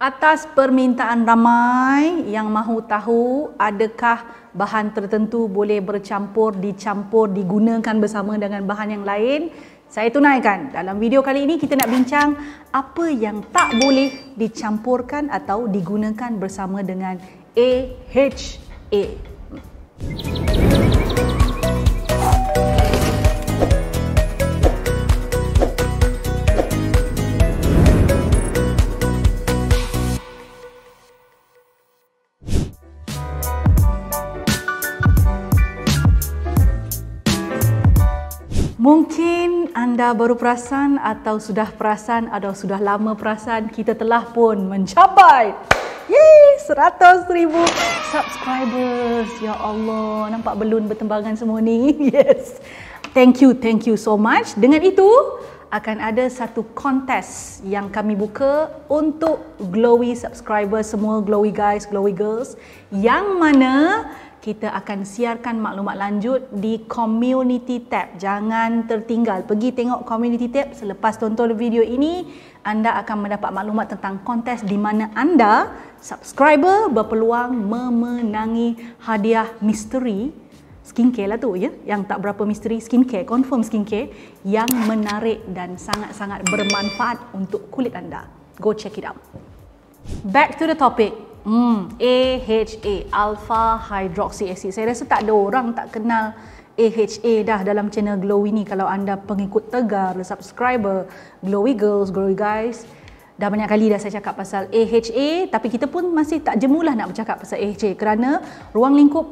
Atas permintaan ramai yang mahu tahu adakah bahan tertentu boleh dicampur, digunakan bersama dengan bahan yang lain, saya tunaikan. Dalam video kali ini kita nak bincang apa yang tak boleh dicampurkan atau digunakan bersama dengan AHA. Mungkin anda baru perasan atau sudah perasan atau sudah lama perasan kita telah pun mencapai 100,000 subscribers. Ya Allah, nampak belun bertembangan semua ni. Yes. Thank you so much. Dengan itu akan ada satu kontes yang kami buka untuk glowy subscribers semua, glowy guys, glowy girls, yang mana kita akan siarkan maklumat lanjut di community tab. Jangan tertinggal. Pergi tengok community tab. Selepas tonton video ini, anda akan mendapat maklumat tentang kontes di mana anda, subscriber, berpeluang memenangi hadiah misteri skincare lah tu ya. Yang tak berapa misteri, skincare, confirm skincare yang menarik dan sangat-sangat bermanfaat untuk kulit anda. Go check it out. Back to the topic. AHA, Alpha Hydroxy Acid. Saya rasa tak ada orang tak kenal AHA dah dalam channel Glowy ni. Kalau anda pengikut tegar, subscriber, Glowy Girls, Glowy Guys, dah banyak kali dah saya cakap pasal AHA, tapi kita pun masih tak jemulah nak bercakap pasal AHA kerana ruang lingkup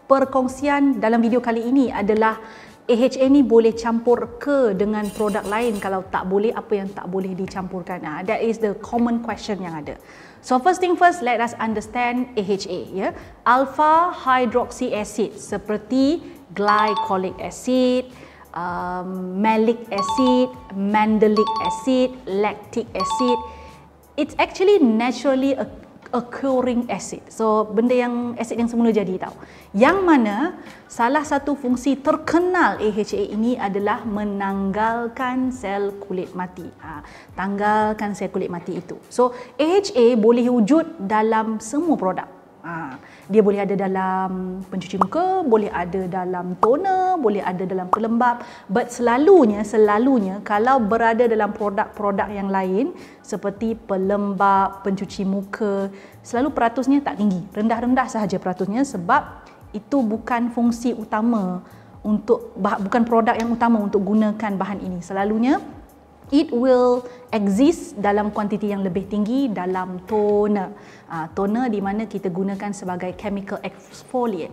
perkongsian dalam video kali ini adalah AHA ni boleh campur ke dengan produk lain. Kalau tak boleh, apa yang tak boleh dicampurkan? That is the common question yang ada. So first thing first, let us understand AHA ya. Alpha hydroxy acid seperti glycolic acid, malic acid, mandelic acid, lactic acid. It's actually naturally occurring acid. So benda yang acid yang semula jadi tau. Yang mana salah satu fungsi terkenal AHA ini adalah menanggalkan sel kulit mati. Tanggalkan sel kulit mati itu. So AHA boleh wujud dalam semua produk. Dia boleh ada dalam pencuci muka, boleh ada dalam toner, boleh ada dalam pelembap. But selalunya kalau berada dalam produk-produk yang lain seperti pelembap, pencuci muka, selalu peratusnya tak tinggi. Rendah-rendah sahaja peratusnya sebab itu bukan fungsi utama bukan produk yang utama untuk gunakan bahan ini. Selalunya it will exist dalam kuantiti yang lebih tinggi dalam toner. Toner di mana kita gunakan sebagai chemical exfoliant.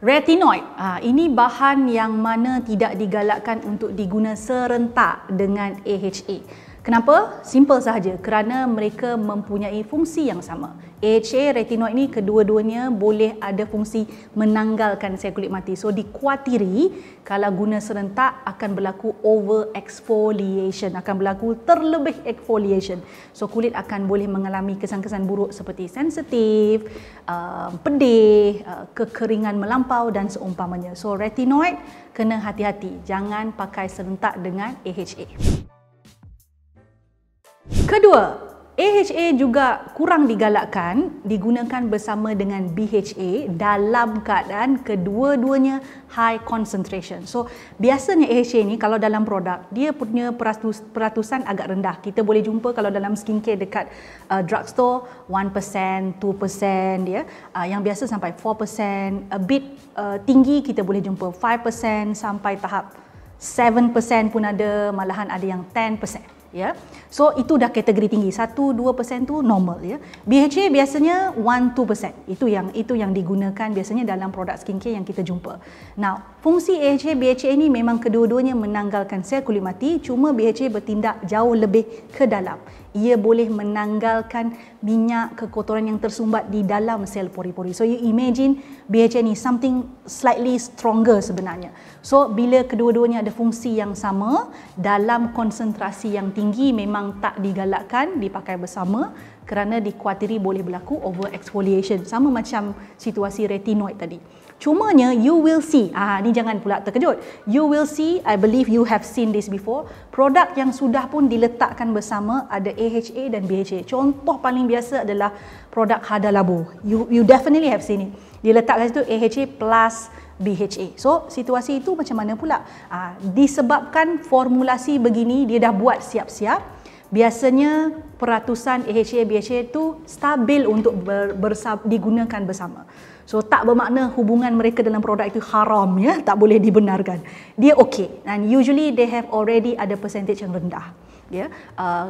Retinoid, ini bahan yang mana tidak digalakkan untuk diguna serentak dengan AHA. Kenapa? Simple sahaja, kerana mereka mempunyai fungsi yang sama. AHA, retinoid ni kedua-duanya boleh ada fungsi menanggalkan sel kulit mati. So dikuatiri kalau guna serentak akan berlaku over exfoliation, akan berlaku terlebih exfoliation. So kulit akan boleh mengalami kesan-kesan buruk seperti sensitif, pedih, kekeringan melampau dan seumpamanya. So retinoid kena hati-hati, jangan pakai serentak dengan AHA. Kedua, AHA juga kurang digalakkan digunakan bersama dengan BHA dalam keadaan kedua-duanya high concentration. So biasanya AHA ni kalau dalam produk dia punya peratusan agak rendah. Kita boleh jumpa kalau dalam skincare dekat drugstore 1%, 2% ya. Yang biasa sampai 4%, a bit tinggi kita boleh jumpa 5% sampai tahap 7% pun ada, malahan ada yang 10%. Ya, so itu dah kategori tinggi. 1-2% tu normal ya. BHA biasanya 1-2%. Itu yang digunakan biasanya dalam produk skincare yang kita jumpa. Now, fungsi AHA, BHA ni memang kedua-duanya menanggalkan sel kulit mati, cuma BHA bertindak jauh lebih ke dalam. ia boleh menanggalkan minyak kekotoran yang tersumbat di dalam sel pori-pori. So you imagine BHA ni something slightly stronger sebenarnya. So bila kedua-duanya ada fungsi yang sama dalam konsentrasi yang tinggi, memang tak digalakkan dipakai bersama kerana dikuatiri boleh berlaku overexfoliation, sama macam situasi retinoid tadi. Cumanya you will see, ni jangan pula terkejut. You will see, I believe you have seen this before, produk yang sudah pun diletakkan bersama ada AHA dan BHA. Contoh paling biasa adalah produk Hada Labo. You definitely have seen it. Diletakkan situ AHA plus BHA. So situasi itu macam mana pula? Disebabkan formulasi begini, dia dah buat siap-siap. Biasanya peratusan AHA BHA itu stabil untuk digunakan bersama. So tak bermakna hubungan mereka dalam produk itu haram, ya, tak boleh dibenarkan. Dia okey, and usually they have already ada percentage yang rendah, ya.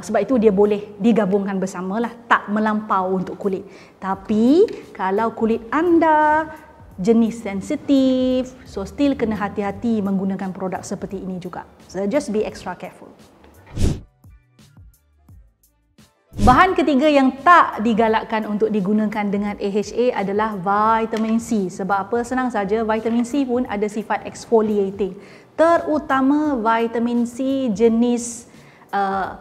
Sebab itu dia boleh digabungkan bersamalah, tak melampau untuk kulit. Tapi kalau kulit anda jenis sensitif, so still kena hati-hati menggunakan produk seperti ini juga. So just be extra careful. Bahan ketiga yang tak digalakkan untuk digunakan dengan AHA adalah vitamin C. Sebab apa? Senang saja, vitamin C pun ada sifat exfoliating. Terutama vitamin C jenis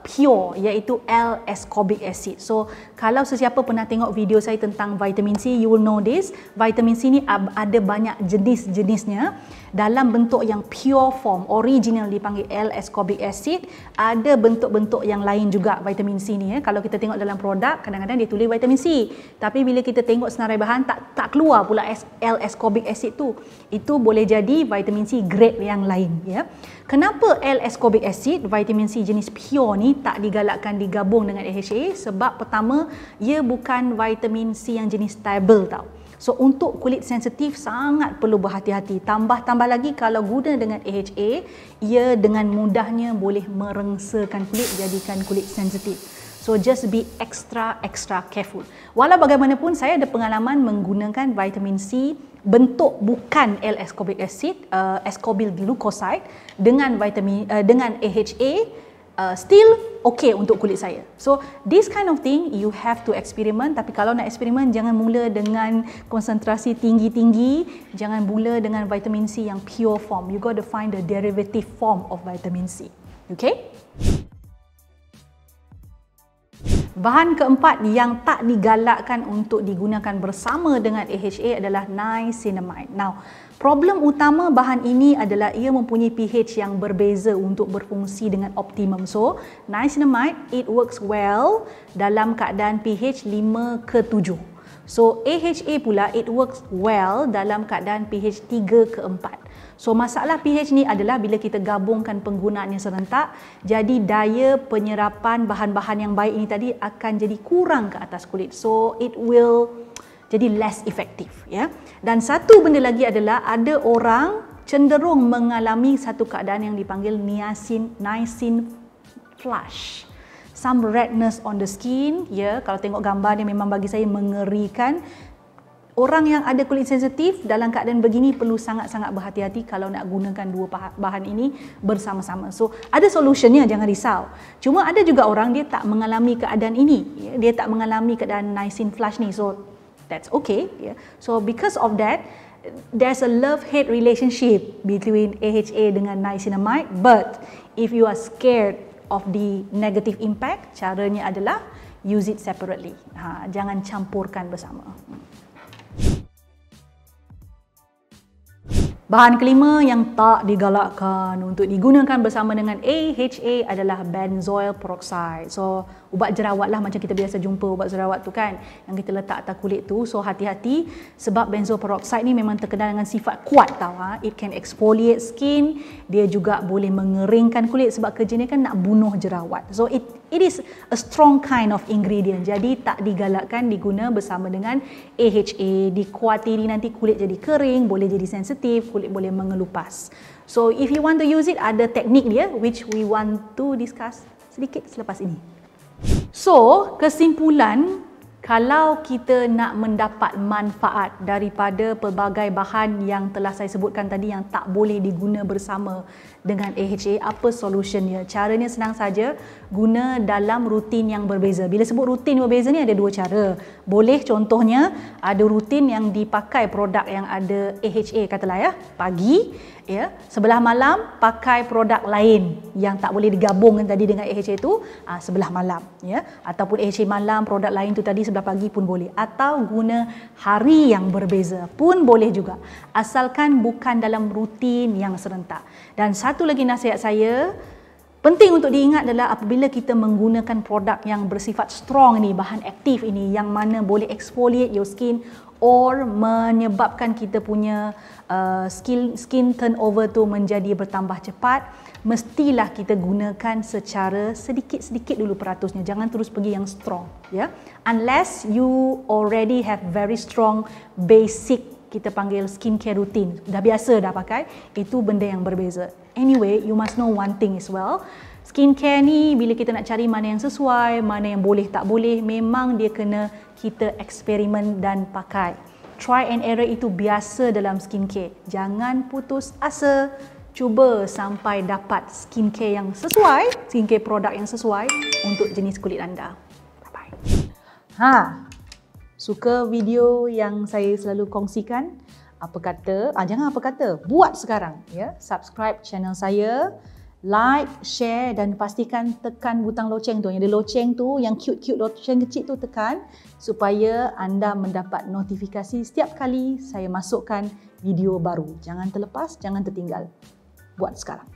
pure, iaitu L-ascorbic acid. So kalau sesiapa pernah tengok video saya tentang vitamin C, you will know this. Vitamin C ni ada banyak jenis-jenisnya. Dalam bentuk yang pure form, original dipanggil L-ascorbic acid. Ada bentuk-bentuk yang lain juga vitamin C ni, ya. Kalau kita tengok dalam produk, kadang-kadang dia tulis vitamin C. Tapi bila kita tengok senarai bahan, tak keluar pula L-ascorbic acid tu. Itu boleh jadi vitamin C grade yang lain, ya. Kenapa L-ascorbic acid, vitamin C jenis pure ni tak digalakkan digabung dengan AHA? Sebab pertama, ia bukan vitamin C yang jenis stable tau. So untuk kulit sensitif sangat perlu berhati-hati. Tambah lagi kalau guna dengan AHA, ia dengan mudahnya boleh merengsakan kulit, jadikan kulit sensitif. So just be extra careful. Walau bagaimanapun, saya ada pengalaman menggunakan vitamin C bentuk bukan L-ascorbic acid, ascorbyl glucoside dengan AHA, still okay untuk kulit saya. So this kind of thing you have to experiment. Tapi kalau nak eksperimen, jangan mula dengan konsentrasi tinggi-tinggi, jangan mula dengan vitamin C yang pure form. You got to find the derivative form of vitamin C. Okay? Bahan keempat yang tak digalakkan untuk digunakan bersama dengan AHA adalah niacinamide. Now, problem utama bahan ini adalah ia mempunyai pH yang berbeza untuk berfungsi dengan optimum. So, niacinamide, it works well dalam keadaan pH 5 ke 7. So, AHA pula, it works well dalam keadaan pH 3 ke 4. So masalah pH ni adalah bila kita gabungkan penggunaannya serentak, jadi daya penyerapan bahan-bahan yang baik ini tadi akan jadi kurang ke atas kulit. So it will jadi less effective, ya. Dan satu benda lagi adalah ada orang cenderung mengalami satu keadaan yang dipanggil niacin flush. Some redness on the skin, ya. Kalau tengok gambar dia memang bagi saya mengerikan. Orang yang ada kulit sensitif dalam keadaan begini perlu sangat-sangat berhati-hati kalau nak gunakan dua bahan ini bersama-sama. So, ada solutionnya, jangan risau. Cuma ada juga orang dia tak mengalami keadaan ini. Dia tak mengalami keadaan niacin flush ni. So, that's okay. So, because of that, there's a love-hate relationship between AHA dengan niacinamide. But, if you are scared of the negative impact, caranya adalah use it separately. Jangan campurkan bersama. Bahan kelima yang tak digalakkan untuk digunakan bersama dengan AHA adalah benzoyl peroxide. So, ubat jerawat lah, macam kita biasa jumpa ubat jerawat tu kan, yang kita letak atas kulit tu. So, hati-hati sebab benzoyl peroxide ni memang terkenal dengan sifat kuat tau. It can exfoliate skin, dia juga boleh mengeringkan kulit sebab kerjanya kan nak bunuh jerawat. So, it is a strong kind of ingredient. Jadi, tak digalakkan diguna bersama dengan AHA. Dikuatiri nanti kulit jadi kering, boleh jadi sensitif, kulit boleh mengelupas. So if you want to use it, ada teknik dia which we want to discuss sedikit selepas ini. So kesimpulan, Kalau kita nak mendapat manfaat daripada pelbagai bahan yang telah saya sebutkan tadi yang tak boleh diguna bersama dengan AHA, apa solutionnya? Caranya senang saja, guna dalam rutin yang berbeza. Bila sebut rutin berbeza ni ada dua cara. Boleh contohnya ada rutin yang dipakai produk yang ada AHA katalah ya, pagi ya, sebelah malam pakai produk lain yang tak boleh digabungkan tadi dengan AHA tu, sebelah malam ya, ataupun AHA malam produk lain tu tadi sebelah pagi pun boleh, atau guna hari yang berbeza pun boleh juga, asalkan bukan dalam rutin yang serentak. Dan satu lagi nasihat saya, penting untuk diingat adalah apabila kita menggunakan produk yang bersifat strong ni, bahan aktif ini yang mana boleh exfoliate your skin or menyebabkan kita punya skin turnover tu menjadi bertambah cepat, mestilah kita gunakan secara sedikit-sedikit dulu peratusnya, jangan terus pergi yang strong ya. Unless you already have very strong basic, kita panggil skincare routine, dah biasa dah pakai, itu benda yang berbeza. Anyway, you must know one thing as well, skincare ni bila kita nak cari mana yang sesuai, mana yang boleh tak boleh, memang dia kena kita eksperimen dan pakai. Try and error itu biasa dalam skincare. Jangan putus asa. Cuba sampai dapat skincare yang sesuai, skincare produk yang sesuai untuk jenis kulit anda. Bye-bye. Suka video yang saya selalu kongsikan? Apa kata? Jangan apa kata, buat sekarang ya. Subscribe channel saya, like, share dan pastikan tekan butang loceng tu. Yang ada loceng tu, yang cute-cute loceng kecil tu tekan supaya anda mendapat notifikasi setiap kali saya masukkan video baru. Jangan terlepas, jangan tertinggal. Buat sekarang.